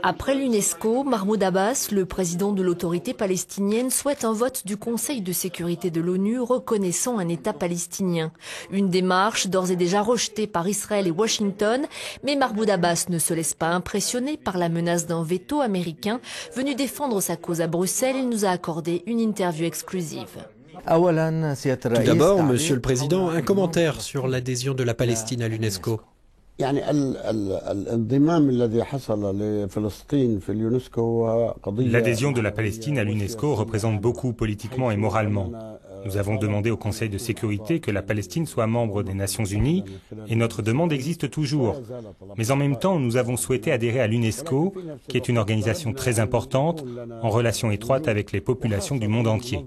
Après l'UNESCO, Mahmoud Abbas, le président de l'autorité palestinienne, souhaite un vote du Conseil de sécurité de l'ONU reconnaissant un État palestinien. Une démarche d'ores et déjà rejetée par Israël et Washington, mais Mahmoud Abbas ne se laisse pas impressionner par la menace d'un veto américain. Venu défendre sa cause à Bruxelles, il nous a accordé une interview exclusive. Tout d'abord, Monsieur le Président, un commentaire sur l'adhésion de la Palestine à l'UNESCO. L'adhésion de la Palestine à l'UNESCO représente beaucoup politiquement et moralement. Nous avons demandé au Conseil de sécurité que la Palestine soit membre des Nations Unies et notre demande existe toujours. Mais en même temps, nous avons souhaité adhérer à l'UNESCO, qui est une organisation très importante, en relation étroite avec les populations du monde entier.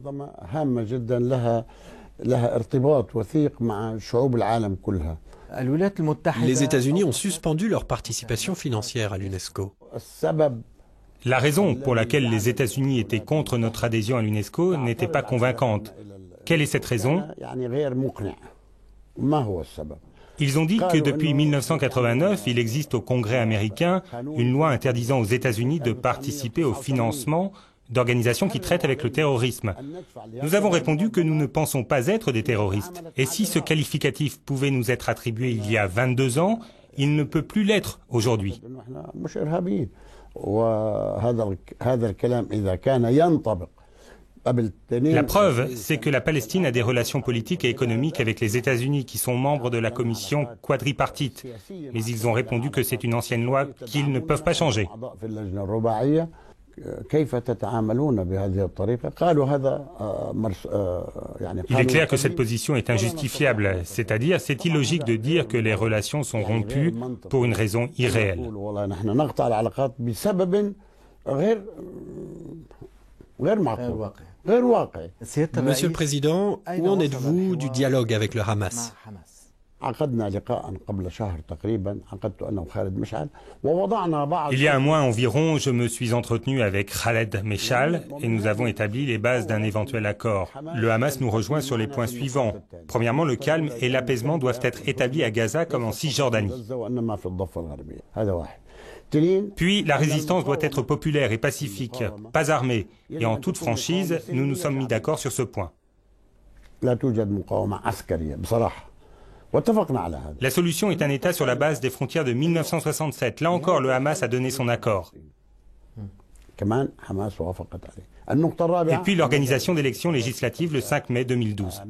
Les États-Unis ont suspendu leur participation financière à l'UNESCO. La raison pour laquelle les États-Unis étaient contre notre adhésion à l'UNESCO n'était pas convaincante. Quelle est cette raison? Ils ont dit que depuis 1989, il existe au Congrès américain une loi interdisant aux États-Unis de participer au financement d'organisations qui traitent avec le terrorisme. Nous avons répondu que nous ne pensons pas être des terroristes. Et si ce qualificatif pouvait nous être attribué il y a 22 ans, il ne peut plus l'être aujourd'hui. La preuve, c'est que la Palestine a des relations politiques et économiques avec les États-Unis qui sont membres de la commission quadripartite. Mais ils ont répondu que c'est une ancienne loi qu'ils ne peuvent pas changer. Il est clair que cette position est injustifiable, c'est-à-dire c'est illogique de dire que les relations sont rompues pour une raison irréelle. Monsieur le Président, où en êtes-vous du dialogue avec le Hamas? Il y a un mois environ, je me suis entretenu avec Khaled Meshal et nous avons établi les bases d'un éventuel accord. Le Hamas nous rejoint sur les points suivants. Premièrement, le calme et l'apaisement doivent être établis à Gaza comme en Cisjordanie. Puis, la résistance doit être populaire et pacifique, pas armée. Et en toute franchise, nous nous sommes mis d'accord sur ce point. La solution est un État sur la base des frontières de 1967. Là encore, le Hamas a donné son accord. Et puis l'organisation d'élections législatives le 5 mai 2012.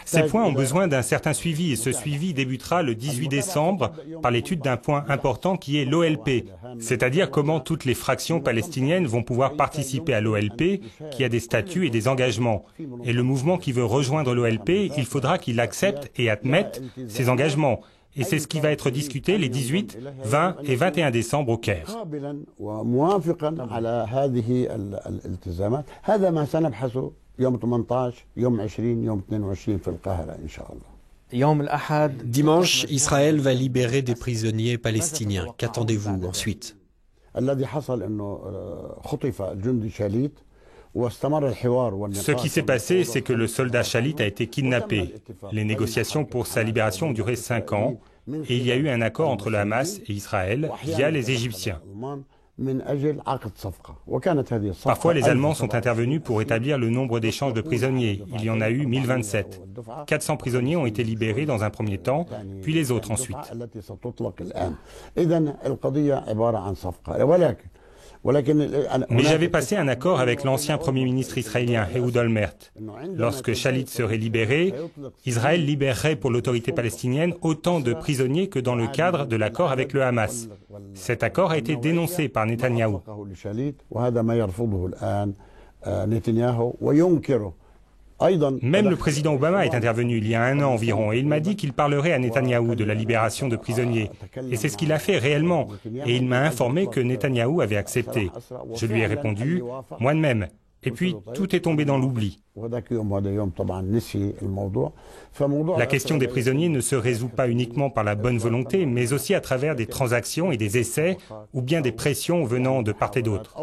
Ces points ont besoin d'un certain suivi et ce suivi débutera le 18 décembre par l'étude d'un point important qui est l'OLP, c'est-à-dire comment toutes les fractions palestiniennes vont pouvoir participer à l'OLP qui a des statuts et des engagements. Et le mouvement qui veut rejoindre l'OLP, il faudra qu'il accepte et admette ces engagements. Et c'est ce qui va être discuté les 18, 20 et 21 décembre au Caire. Dimanche, Israël va libérer des prisonniers palestiniens. Qu'attendez-vous ensuite? Ce qui s'est passé, c'est que le soldat Shalit a été kidnappé. Les négociations pour sa libération ont duré 5 ans et il y a eu un accord entre le Hamas et Israël via les Égyptiens. Parfois, les Allemands sont intervenus pour établir le nombre d'échanges de prisonniers. Il y en a eu 1027. 400 prisonniers ont été libérés dans un premier temps, puis les autres ensuite. Mais j'avais passé un accord avec l'ancien Premier ministre israélien, Ehud Olmert. Lorsque Shalit serait libéré, Israël libérerait pour l'autorité palestinienne autant de prisonniers que dans le cadre de l'accord avec le Hamas. Cet accord a été dénoncé par Netanyahou. Même le président Obama est intervenu il y a 1 an environ et il m'a dit qu'il parlerait à Netanyahou de la libération de prisonniers. Et c'est ce qu'il a fait réellement. Et il m'a informé que Netanyahou avait accepté. Je lui ai répondu, moi de même. Et puis, tout est tombé dans l'oubli. La question des prisonniers ne se résout pas uniquement par la bonne volonté, mais aussi à travers des transactions et des essais, ou bien des pressions venant de part et d'autre.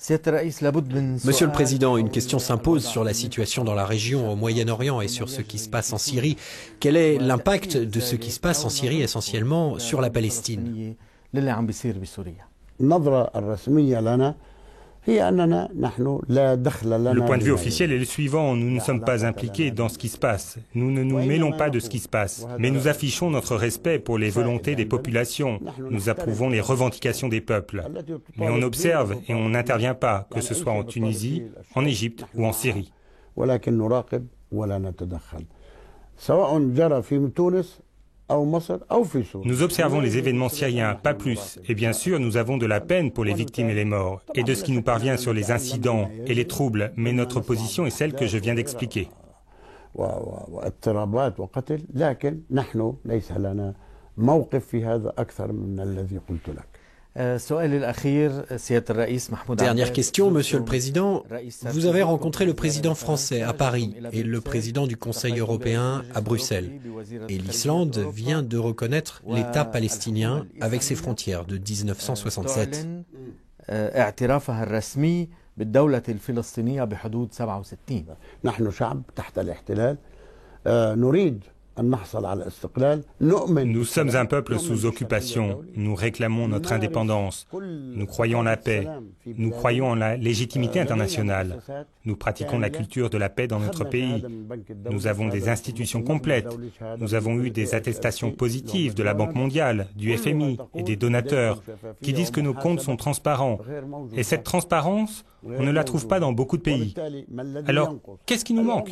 Monsieur le Président, une question s'impose sur la situation dans la région, au Moyen-Orient et sur ce qui se passe en Syrie. Quel est l'impact de ce qui se passe en Syrie essentiellement sur la Palestine? Le point de vue officiel est le suivant. Nous ne sommes pas impliqués dans ce qui se passe. Nous ne nous mêlons pas de ce qui se passe. Mais nous affichons notre respect pour les volontés des populations. Nous approuvons les revendications des peuples. Mais on observe et on n'intervient pas, que ce soit en Tunisie, en Égypte ou en Syrie. Nous observons les événements syriens, pas plus. Et bien sûr, nous avons de la peine pour les victimes et les morts, et de ce qui nous parvient sur les incidents et les troubles, mais notre position est celle que je viens d'expliquer. Dernière question, Monsieur le Président. Vous avez rencontré le président français à Paris et le président du Conseil européen à Bruxelles. Et l'Islande vient de reconnaître l'État palestinien avec ses frontières de 1967. Nous sommes un peuple sous occupation. Nous réclamons notre indépendance. Nous croyons en la paix. Nous croyons en la légitimité internationale. Nous pratiquons la culture de la paix dans notre pays. Nous avons des institutions complètes. Nous avons eu des attestations positives de la Banque mondiale, du FMI et des donateurs qui disent que nos comptes sont transparents. Et cette transparence, on ne la trouve pas dans beaucoup de pays. Alors, qu'est-ce qui nous manque ?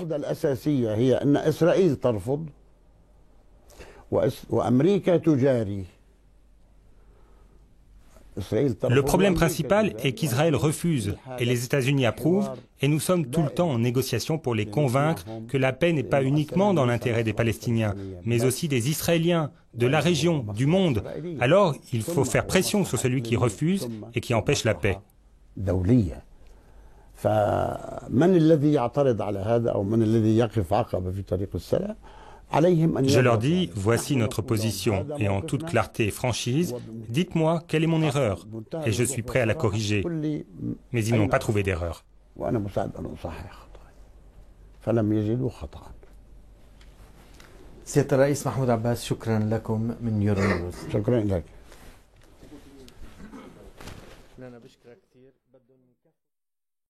Le problème principal est qu'Israël refuse et les États-Unis approuvent, et nous sommes tout le temps en négociation pour les convaincre que la paix n'est pas uniquement dans l'intérêt des Palestiniens, mais aussi des Israéliens, de la région, du monde. Alors, il faut faire pression sur celui qui refuse et qui empêche la paix. Je leur dis, voici notre position, et en toute clarté et franchise, dites-moi quelle est mon erreur, et je suis prêt à la corriger. Mais ils n'ont pas trouvé d'erreur. سيادة الرئيس محمود عباس، شكرا لكم من يورونيوز. شكرا لك. أنا بشكرك كثير.